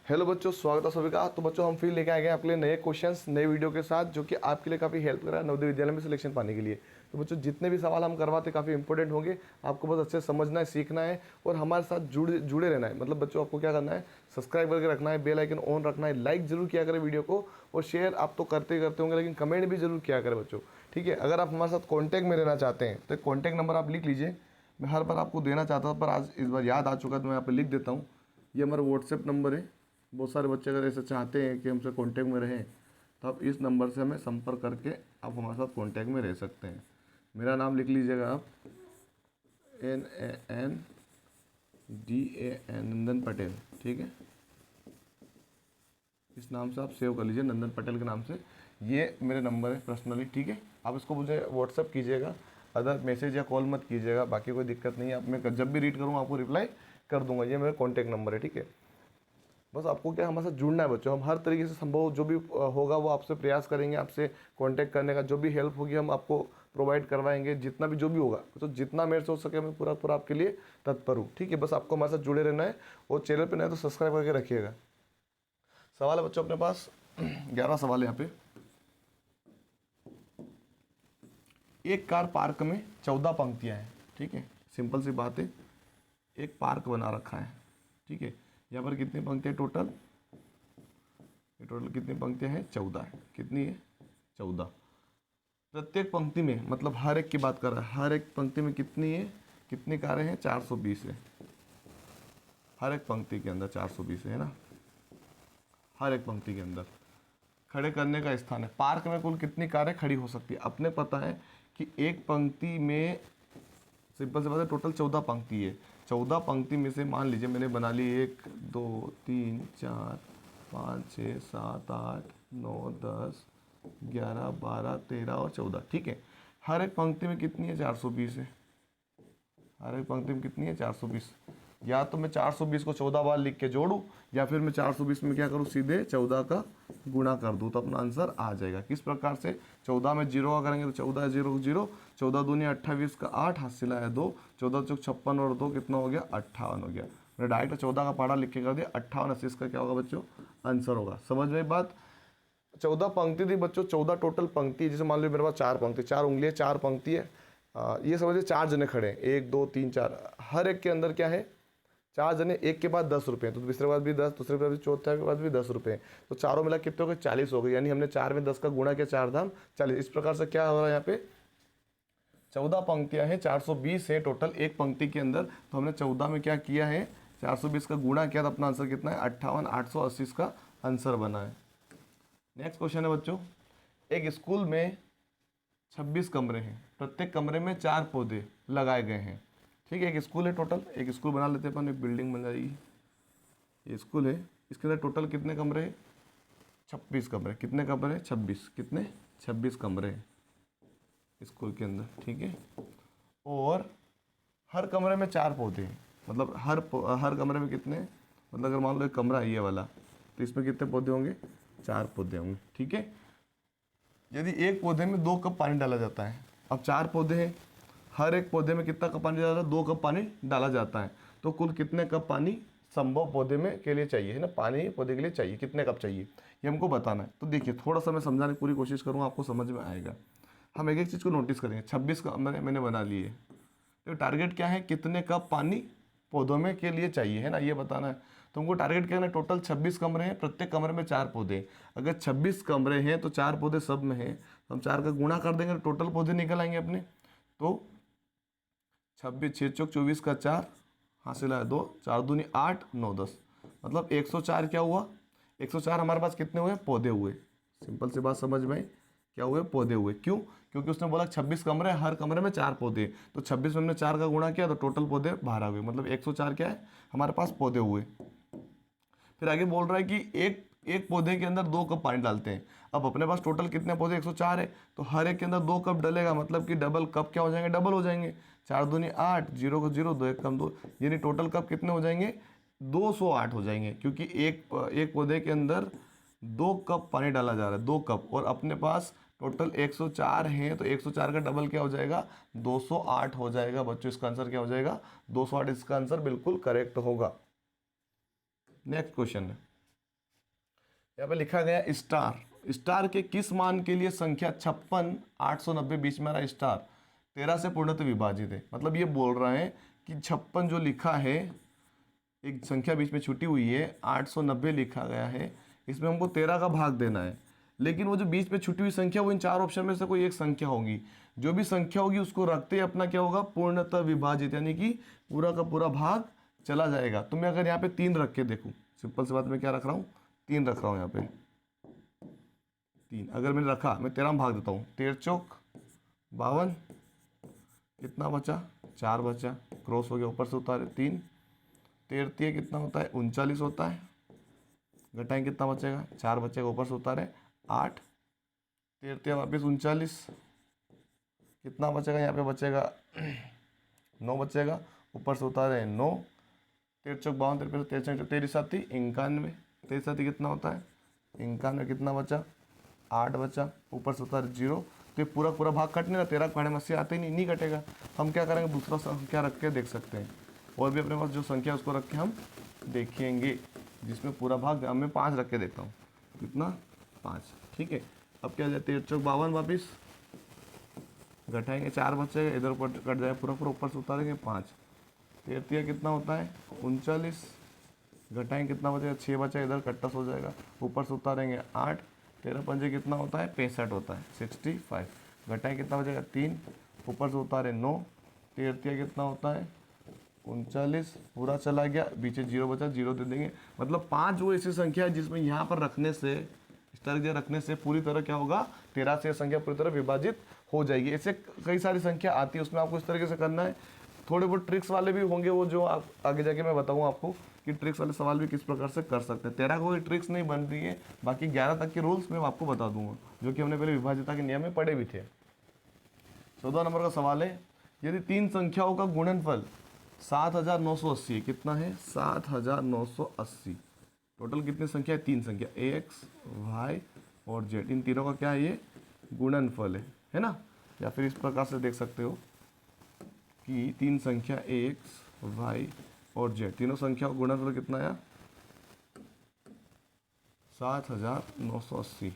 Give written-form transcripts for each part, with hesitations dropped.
Hello बच्चों, स्वागत है सभी का। तो बच्चों हम फिर लेके आ गए आपके लिए नए क्वेश्चंस नए वीडियो के साथ, जो कि आपके लिए काफ़ी हेल्प कर रहा है नवोदय विद्यालय में सिलेक्शन पाने के लिए। तो बच्चों जितने भी सवाल हम करवाते हैं काफ़ी इंपॉर्टेंट होंगे, आपको बस अच्छे से समझना है, सीखना है और हमारे साथ जुड़े रहना है। मतलब बच्चों आपको क्या करना है, सब्सक्राइब करके रखना है, बेल आइकन ऑन रखना है, लाइक जरूर किया करें वीडियो को, और शेयर आप तो करते होंगे, लेकिन कमेंट भी जरूर किया करें बच्चों। ठीक है, अगर आप हमारे साथ कॉन्टैक्ट में रहना चाहते हैं तो कॉन्टैक्ट नंबर आप लिख लीजिए। मैं हर बार आपको देना चाहता था, पर आज इस बार याद आ चुका है तो मैं यहाँ पर लिख देता हूँ। ये हमारा व्हाट्सएप नंबर है। बहुत सारे बच्चे अगर ऐसे चाहते हैं कि हमसे कांटेक्ट में रहें, तो आप इस नंबर से हमें संपर्क करके आप हमारे साथ कांटेक्ट में रह सकते हैं। मेरा नाम लिख लीजिएगा आप, NANDAN, नंदन पटेल। ठीक है, इस नाम से आप सेव कर लीजिए, नंदन पटेल के नाम से। ये मेरे नंबर है पर्सनली। ठीक है, आप इसको मुझे व्हाट्सअप कीजिएगा, अदर मैसेज या कॉल मत कीजिएगा, बाकी कोई दिक्कत नहीं है। आप मैं जब भी रीड करूँगा आपको रिप्लाई कर दूंगा। ये मेरा कॉन्टैक्ट नंबर है। ठीक है, बस आपको क्या हमारे साथ जुड़ना है बच्चों। हम हर तरीके से संभव जो भी होगा वो आपसे प्रयास करेंगे, आपसे कांटेक्ट करने का जो भी हेल्प होगी हम आपको प्रोवाइड करवाएंगे, जितना भी जो भी होगा। तो जितना मेरे से हो सके मैं पूरा पूरा आपके लिए तत्पर हूँ। ठीक है, बस आपको हमारे साथ जुड़े रहना है, और चैनल पर नए तो सब्सक्राइब करके रखिएगा। सवाल है बच्चों अपने पास 11 सवाल है यहाँ पे। एक कार पार्क में 14 पंक्तियाँ हैं। ठीक है, सिंपल सी बात है, एक पार्क बना रखा है। ठीक है, यहाँ पर कितनी पंक्तियाँ टोटल, ये टोटल कितनी पंक्तियाँ हैं, 14 है। कितनी है, 14। प्रत्येक पंक्ति में, मतलब हर एक की बात कर रहा है, हर एक पंक्ति में कितनी है, कितनी कारें हैं, 420 है। हर एक पंक्ति के अंदर 420 है ना, हर एक पंक्ति के अंदर। खड़े करने का स्थान है। पार्क में कुल कितनी कारें खड़ी हो सकती है, अपने पता है कि एक पंक्ति में, सिंपल से बात है, टोटल 14 पंक्ति है। 14 पंक्ति में से मान लीजिए मैंने बना ली 1 2 3 4 5 6 7 8 9 10 11 12 13 और 14। ठीक है, हर एक पंक्ति में कितनी है, 420 है। हर एक पंक्ति में कितनी है, 420। या तो मैं 420 को 14 बार लिख के जोड़ूं, या फिर मैं 420 में क्या करूं, सीधे 14 का गुणा कर दूं, तो अपना आंसर आ जाएगा। किस प्रकार से, 14 में 0 का करेंगे तो 14 0 0, 14 दूनी 28 का 8, हाथ से लाया 2, 14 चौक 56 और 2 कितना हो गया, 58 हो गया। मैंने डायरेक्ट 14 का पहाड़ा लिख के कर दिया। 58 80 इसका क्या होगा बच्चों, आंसर होगा। समझ में बात। 14 पंक्ति थी बच्चों, 14 टोटल पंक्ति। जैसे मान लो मेरे पास 4 पंक्ति, 4 उंगलियां 4 पंक्ति है। ये समझिए 4 जने खड़े हैं, 1 2 3 4। हर एक के अंदर क्या है, 4 जने, एक के बाद 10 रुपये, तो दूसरे के बाद भी 10, दूसरे के बाद भी, चौथे के बाद भी 10 रुपये। तो चारों मिला कितने हो गए, 40 हो गए। यानी हमने 4 में 10 का गुणा किया, 4 धाम 40। इस प्रकार से क्या हो रहा है, यहाँ पे 14 पंक्तियां हैं, 420 है टोटल एक पंक्ति के अंदर। तो हमने 14 में क्या किया है, 420 का गुणा किया, तो अपना आंसर कितना है, 58 880 इसका आंसर बना है। नेक्स्ट क्वेश्चन है बच्चों, एक स्कूल में 26 कमरे हैं, प्रत्येक कमरे में 4 पौधे लगाए गए हैं। ठीक है, एक स्कूल है टोटल, एक स्कूल बना लेते हैं अपन, एक बिल्डिंग बन जाएगी। ये स्कूल है, इसके अंदर टोटल कितने कमरे हैं, 26 कमरे। कितने कमरे, 26, कितने, 26 कमरे हैं स्कूल के अंदर। ठीक है, और हर कमरे में 4 पौधे हैं। मतलब हर कमरे में कितने, मतलब अगर मान लो एक कमरा है ये वाला, तो इसमें कितने पौधे होंगे, 4 पौधे होंगे। ठीक है, यदि एक पौधे में 2 कप पानी डाला जाता है, अब 4 पौधे हैं, हर एक पौधे में कितना कप पानी डाला जाता है, 2 कप पानी डाला जाता है, तो कुल कितने कप पानी संभव पौधे में के लिए चाहिए, है ना, पानी पौधे के लिए चाहिए, कितने कप चाहिए, ये हमको बताना है। तो देखिए थोड़ा सा मैं समझाने की पूरी कोशिश करूँगा, आपको समझ में आएगा। हम एक एक चीज़ को नोटिस करेंगे। 26 का मैंने बना लिए, तो टारगेट क्या है, कितने कप पानी पौधों में के लिए चाहिए, है ना, ये बताना है। तो हमको टारगेट क्या है, टोटल 26 कमरे हैं, प्रत्येक कमरे में 4 पौधे। अगर 26 कमरे हैं तो 4 पौधे सब में हैं, तो हम 4 का गुणा कर देंगे तो टोटल पौधे निकल आएंगे अपने। तो 26 6 चौक 24 का 4, हासिल आया 2, 4 दूनी 8 9 10, मतलब 104 क्या हुआ, 104 हमारे पास कितने हुए, पौधे हुए। सिंपल सी बात समझ में, क्या हुए, पौधे हुए। क्यों, क्योंकि उसने बोला 26 कमरे, हर कमरे में 4 पौधे, तो 26 में हमने 4 का गुणा किया तो टोटल पौधे 12 हुए, मतलब 104 क्या है, हमारे पास पौधे हुए। फिर आगे बोल रहा है कि एक एक पौधे के अंदर 2 कप पानी डालते हैं। अब अपने पास टोटल कितने पौधे, 104 है, तो हर एक के अंदर 2 कप डलेगा, मतलब कि डबल कप क्या हो जाएंगे, डबल हो जाएंगे। 4 दूनी 8, 0 को 0, 2 1 कम 2, यानी टोटल कप कितने हो जाएंगे, 208 हो जाएंगे, क्योंकि एक पौधे के अंदर 2 कप पानी डाला जा रहा है, 2 कप, और अपने पास टोटल 104 हैं, तो 104 का डबल क्या हो जाएगा, 208 हो जाएगा। बच्चों इसका आंसर क्या हो जाएगा, 208, इसका आंसर बिल्कुल करेक्ट होगा। नेक्स्ट क्वेश्चन है, यहाँ पे लिखा गया स्टार, स्टार के किस मान के लिए संख्या 56 890 बीच में आ रहा है स्टार 13 से पूर्णतः विभाजित है। मतलब ये बोल रहे हैं कि 56 जो लिखा है, एक संख्या बीच में छुटी हुई है 890 लिखा गया है, इसमें हमको 13 का भाग देना है। लेकिन वो जो बीच में छुटी हुई संख्या वो इन चार ऑप्शन में से कोई एक संख्या होगी, जो भी संख्या होगी उसको रखते ही अपना क्या होगा, पूर्णतः विभाजित, यानी कि पूरा का पूरा भाग चला जाएगा। तो मैं अगर यहाँ पे 3 रख के देखूँ, सिंपल सी बात, मैं क्या रख रहा हूँ, 3 रख रहा हूँ यहाँ पे 3 अगर मैंने रखा, मैं 13 में भाग देता हूँ, 13 चौक 52, कितना बचा 4 बचा, क्रॉस हो गया, ऊपर से उतारे 3, 13 कितना होता है 39 होता है, घटाएं कितना बचेगा 4 बचेगा, ऊपर से उतारे 8, 13 वापस 39, कितना बचेगा यहाँ पे बचेगा 9 बचेगा, ऊपर से उतारे 9, 13 चौक 52, 13 13 साथी 91, 13 साथी कितना होता है 91, कितना बचा 8 बचा, ऊपर से उतारे 0। तो ये पूरा पूरा भाग कटने ना, 13 खाने में से आते ही नहीं कटेगा। हम क्या करेंगे, दूसरा संख्या रख के देख सकते हैं, और भी अपने पास जो संख्या है उसको रख के हम देखेंगे, जिसमें पूरा भाग मैं 5 रख के देखता हूँ, कितना 5, ठीक है। अब क्या जाए 13 चौक 52, वापिस घटाएंगे 4 बचेगा, इधर ऊपर कट जाए पूरा पूरा, ऊपर से उतारेंगे 5, 13 कितना होता है 39, घटाएंगे कितना बचेगा 6 बचेगा, इधर कट्टा हो जाएगा, ऊपर से उतारेंगे 8, 13 पंजे कितना होता है 65 होता है 65, घटाएं कितना बचेगा 3, ऊपर से उतारे 9, 13 कितना होता है 39, पूरा चला गया, पीछे 0 बचा, 0 दे देंगे। मतलब 5 वो ऐसी संख्या है जिसमें यहाँ पर रखने से, इस तरह रखने से पूरी तरह क्या होगा, 13 से संख्या पूरी तरह विभाजित हो जाएगी। ऐसे कई सारी संख्या आती है, उसमें आपको इस तरीके से करना है। थोड़े बहुत ट्रिक्स वाले भी होंगे, वो जो आप आगे जाके मैं बताऊँ आपको कि ट्रिक्स वाले सवाल भी किस प्रकार से कर सकते हैं। 13 कोई ट्रिक्स नहीं बन रही है, बाकी 11 तक के रूल्स मैं आपको बता दूंगा, जो कि हमने पहले विभाज्यता के नियम में पढ़े भी थे। 14 नंबर का सवाल है, यदि 3 संख्याओं का गुणनफल 7980, कितना है 7980, टोटल कितनी संख्या है 3 संख्या, एक्स वाई और जेड, इन तीनों का क्या है ये गुणनफल है ना। या फिर इस प्रकार से देख सकते हो कि 3 संख्या एक्स वाई और जेड, तीनों संख्या का गुणनफल कितना आया 7980,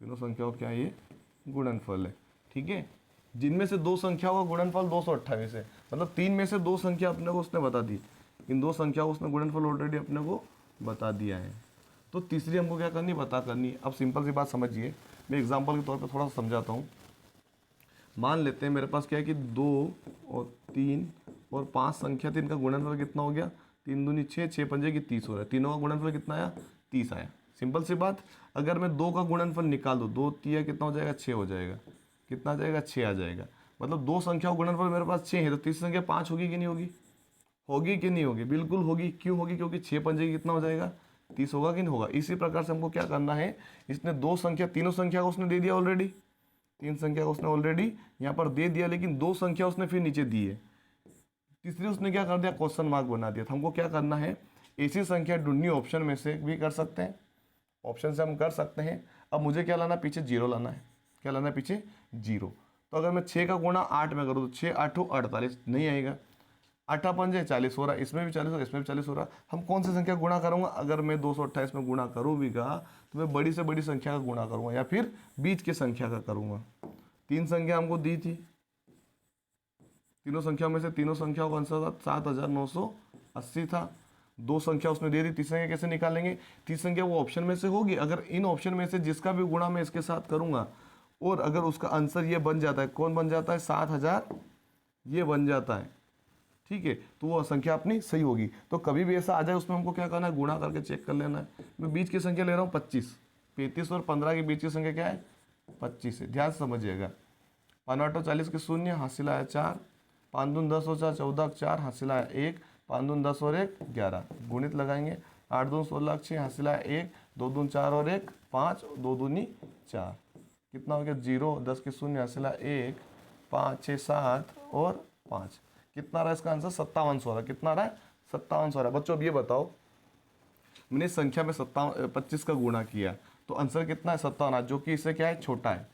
तीनों संख्याओं क्या है ये गुणनफल है, ठीक है। जिनमें से 2 संख्याओं का गुणनफल 228 है, मतलब 3 में से 2 संख्या अपने को उसने बता दी, इन 2 संख्याओं को उसने गुणनफल ऑलरेडी अपने को बता दिया है। तो तीसरी हमको क्या करनी, पता करनी। अब सिंपल सी बात समझिए, मैं एग्जांपल के तौर पे थोड़ा सा समझाता हूँ। मान लेते हैं मेरे पास क्या है कि 2 और 3 और 5 संख्या थी, इनका गुणनफल कितना हो गया 3 दूनी 6, 6 पंजे की 30 हो रहा है, तीनों का गुणनफल कितना आया 30 आया। सिंपल सी बात, अगर मैं 2 का गुणनफल निकाल दूँ, 2 3 कितना हो जाएगा 6 हो जाएगा, कितना आ जाएगा 6 आ जाएगा। मतलब 2 संख्या का गुणनफल मेरे पास 6 है, तो तीसरी संख्या 5 होगी कि नहीं होगी, होगी कि नहीं होगी, बिल्कुल होगी। क्यों होगी, क्योंकि 6 पंजे की कितना हो जाएगा 30 होगा कि नहीं होगा। इसी प्रकार से हमको क्या करना है, इसने 2 संख्या, तीनों संख्या को उसने दे दिया ऑलरेडी, 3 संख्या को उसने ऑलरेडी यहाँ पर दे दिया, लेकिन 2 संख्या उसने फिर नीचे दी है, तीसरी उसने क्या कर दिया क्वेश्चन मार्क बना दिया। तो हमको क्या करना है, ऐसी संख्या ढूंढनी, ऑप्शन में से भी कर सकते हैं, ऑप्शन से हम कर सकते हैं। अब मुझे क्या लाना है, पीछे 0 लाना है, क्या लाना है पीछे 0। तो अगर मैं 6 का गुणा 8 में करूँ तो 6 8 48 नहीं आएगा, 8 पंजे 40 हो रहा है, इसमें भी 40 हो रहा है, इसमें भी 40 हो रहा है। हम कौन सी संख्या गुणा करूँगा, अगर मैं 228 में गुणा करूँगा तो मैं बड़ी से बड़ी संख्या का गुणा करूँगा या फिर बीच की संख्या का करूँगा। 3 संख्या हमको दी थी, तीनों संख्याओं में से तीनों संख्याओं का आंसर था 7980 था, 2 संख्या उसने दे दी, तीसरी संख्या कैसे निकालेंगे, तीसरी संख्या वो ऑप्शन में से होगी। अगर इन ऑप्शन में से जिसका भी गुणा मैं इसके साथ करूंगा और अगर उसका आंसर ये बन जाता है, कौन बन जाता है 7000 ये बन जाता है, ठीक है, तो वो संख्या अपनी सही होगी। तो कभी भी ऐसा आ जाए उसमें हमको क्या करना है, गुणा करके चेक कर लेना है। मैं बीच की संख्या ले रहा हूँ 25, 35 और 15 के बीच की संख्या क्या है 25 है, ध्यान से समझिएगा। 5 40 के शून्य, हासिल आया 4, 5 दून 10 हो 4, 14 4, हासिल आया 1, 5 दून 10 और 1 11, गुणित लगाएंगे 8 दून 16 6, हासिल आया 1, 2 दून 4 और 1 5, 2 दूनी 4, कितना हो गया 0, 10 के शून्य, हासिल आया 1, 5 6 7 और 5, कितना रहा इसका आंसर 5700 रहा। कितना रहा है 5700 रहा। बच्चों अब ये बताओ, मैंने इस संख्या में 25 का गुणा किया तो आंसर कितना है 57, जो कि इससे क्या है छोटा है।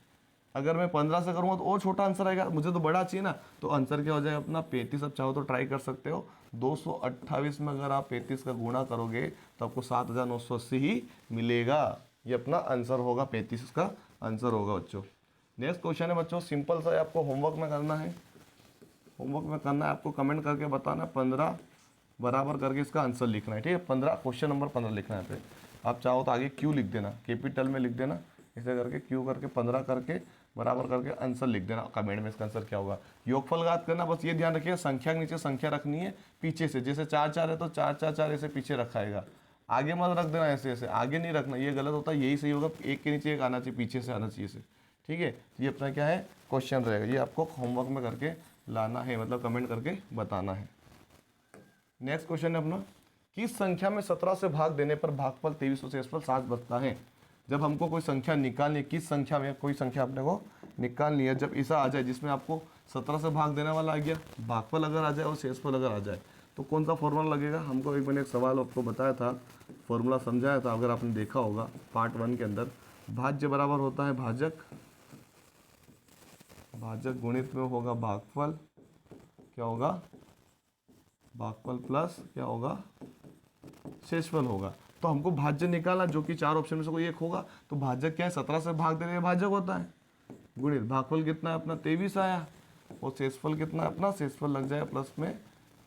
अगर मैं 15 से करूँगा तो और छोटा आंसर आएगा, मुझे तो बड़ा चाहिए ना। तो आंसर क्या हो जाएगा अपना 35। अब चाहो तो ट्राई कर सकते हो, 228 में अगर आप 35 का गुणा करोगे तो आपको 7980 ही मिलेगा। ये अपना आंसर होगा, 35 का आंसर होगा बच्चों। नेक्स्ट क्वेश्चन है बच्चों, सिंपल सा है, आपको होमवर्क में करना है। होमवर्क में करना है आपको, कमेंट करके बताना, 15 बराबर करके इसका आंसर लिखना है, ठीक है। 15 क्वेश्चन नंबर 15 लिखना है। पे आप चाहो तो आगे क्यू लिख देना, कैपिटल में लिख देना, इसे करके क्यू करके 15 करके बराबर करके आंसर लिख देना कमेंट में, इसका आंसर क्या होगा। योगफल घात करना, बस ये ध्यान रखिएगा संख्या के नीचे संख्या रखनी है पीछे से, जैसे 4 4 है तो 4 4 4 ऐसे पीछे रखाएगा, आगे मत रख देना ऐसे ऐसे, आगे नहीं रखना, ये गलत होता है, यही सही होगा, एक के नीचे एक आना चाहिए, पीछे से आना चाहिए से, ठीक है। ये अपना क्या है क्वेश्चन रहेगा, ये आपको होमवर्क में करके लाना है, मतलब कमेंट करके बताना है। नेक्स्ट क्वेश्चन है अपना, किस संख्या में 17 से भाग देने पर भागफल 23 और शेषफल 7 बचता है। जब हमको कोई संख्या निकालनी है, किस संख्या में कोई संख्या अपने को निकालनी है, जब ऐसा आ जाए जिसमें आपको 17 से भाग देने वाला आ गया, भागफल अगर आ जाए और शेषफल अगर आ जाए, तो कौन सा फॉर्मूला लगेगा। हमको एक मैंने एक सवाल आपको बताया था, फॉर्मूला समझाया था, अगर आपने देखा होगा पार्ट 1 के अंदर, भाज्य बराबर होता है भाजक, भाजक गुणित में होगा भागफल, क्या होगा भागफल प्लस क्या होगा शेषफल होगा। तो हमको भाज्य निकालना, जो कि 4 ऑप्शन में से कोई एक होगा, तो भाजक क्या है 17 से भाग देने भाजक होता है, गुणित भागफल कितना है अपना 23 आया, और शेषफल कितना है अपना, शेषफल लग जाएगा प्लस में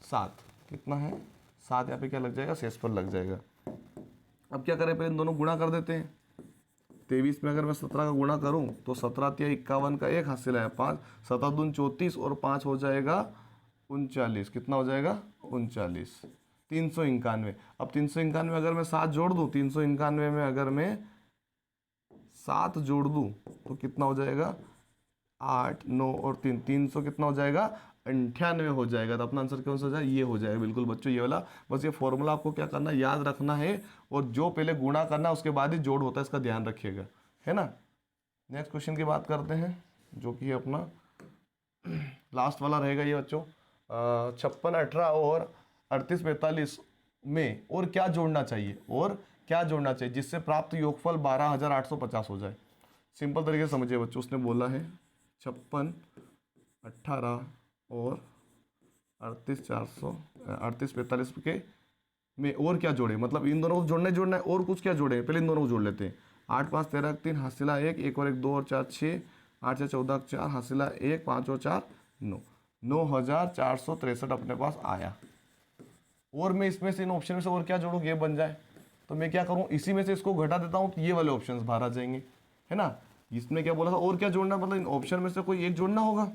7, कितना है 7, यहाँ पे क्या लग जाएगा शेषफल लग जाएगा। अब क्या करें, पहले इन दोनों गुणा कर देते हैं। 23 में अगर मैं 17 का गुणा करूं तो 17 या 51 का एक हासिल है 5, 7 दून 34 और 5 हो जाएगा 39, कितना हो जाएगा 39, 391। अब 391 अगर मैं 7 जोड़ दूं, 391 में अगर मैं 7 जोड़ दूं तो कितना हो जाएगा 8 9 और 3, 300 कितना हो जाएगा 98 हो जाएगा। तो अपना आंसर कौन सा हो जाएगा, ये हो जाएगा बिल्कुल बच्चों, ये वाला। बस ये फॉर्मूला आपको क्या करना है, याद रखना है, और जो पहले गुणा करना है उसके बाद ही जोड़ होता है, इसका ध्यान रखिएगा, है ना। नेक्स्ट क्वेश्चन की बात करते हैं, जो कि अपना लास्ट वाला रहेगा ये बच्चों। 56 18 और 38 45 में और क्या जोड़ना चाहिए, और क्या जोड़ना चाहिए जिससे प्राप्त योगफल 12850 हो जाए। सिंपल तरीके से समझिए बच्चों, उसने बोला है 56 18 और 38 45 के में और क्या जोड़े, मतलब इन दोनों को जोड़ना है, और कुछ क्या जोड़े, पहले इन दोनों को जोड़ लेते हैं। 8 5 13 3 हासिला 1, 1 और 1 2 और 4 6, 8 6 14 4 हासिला 1, 5 और 4 9, 9463 अपने पास आया। और मैं इसमें से इन ऑप्शन में से और क्या जोड़ूँ, ये बन जाए, तो मैं क्या करूँ, इसी में से इसको घटा देता हूँ, तो ये वाले ऑप्शन बाहर आ जाएंगे, है ना। इसमें क्या बोला था, और क्या जोड़ना, मतलब इन ऑप्शन में से कोई एक जोड़ना होगा,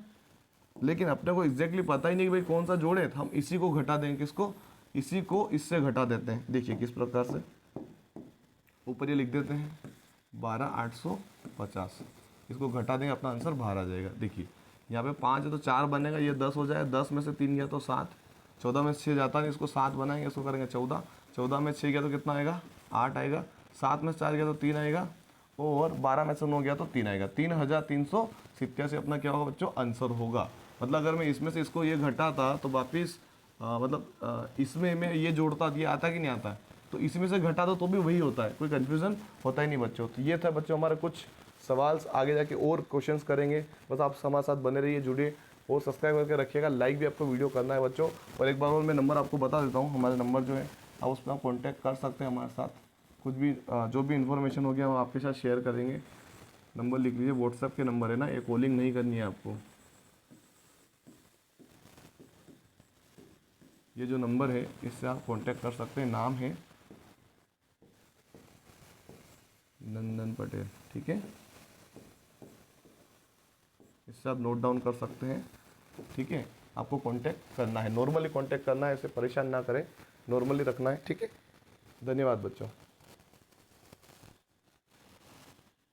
लेकिन अपने को एग्जैक्टली पता ही नहीं कि भाई कौन सा जोड़े, तो हम इसी को घटा देंगे, किसको, इसी को इससे घटा देते हैं। देखिए किस प्रकार से, ऊपर ये लिख देते हैं 12850, इसको घटा देंगे, अपना आंसर बाहर आ जाएगा। देखिए यहाँ पे 5 है तो 4 बनेगा, ये 10 हो जाए, 10 में से 3 गया तो 7, 14 में से 6 जाता नहीं, इसको 7 बनाएंगे, इसको करेंगे 14, 14 में 6 गया तो कितना आएगा 8 आएगा, 7 में से 4 गया तो 3 आएगा, और 12 में से 9 गया तो 3 आएगा, 3387 अपना क्या होगा बच्चों आंसर होगा। मतलब अगर मैं इसमें से इसको ये घटाता तो वापिस इसमें मैं ये जोड़ता, ये आता कि नहीं आता है, तो इसमें से घटा दो तो भी वही होता है, कोई कन्फ्यूज़न होता ही नहीं बच्चों। तो ये था बच्चों हमारे कुछ सवाल, आगे जाके और क्वेश्चंस करेंगे, बस आप हमारे साथ बने रहिए, जुड़िए, और सब्सक्राइब करके रखिएगा, लाइक भी आपको वीडियो करना है बच्चों। और एक बार और मैं नंबर आपको बता देता हूँ, हमारे नंबर जो है आप उस पर आप कॉन्टैक्ट कर सकते हैं हमारे साथ, कुछ भी जो भी इन्फॉर्मेशन हो गया हम आपके साथ शेयर करेंगे। नंबर लिख लीजिए, व्हाट्सएप के नंबर है ना, ये कॉलिंग नहीं करनी है आपको। ये जो नंबर है इससे आप कांटेक्ट कर सकते हैं, नाम है नंदन पटेल, ठीक है, इससे आप नोट डाउन कर सकते हैं, ठीक है। आपको कांटेक्ट करना है, नॉर्मली कांटेक्ट करना है, इसे परेशान ना करें, नॉर्मली रखना है, ठीक है। धन्यवाद बच्चों।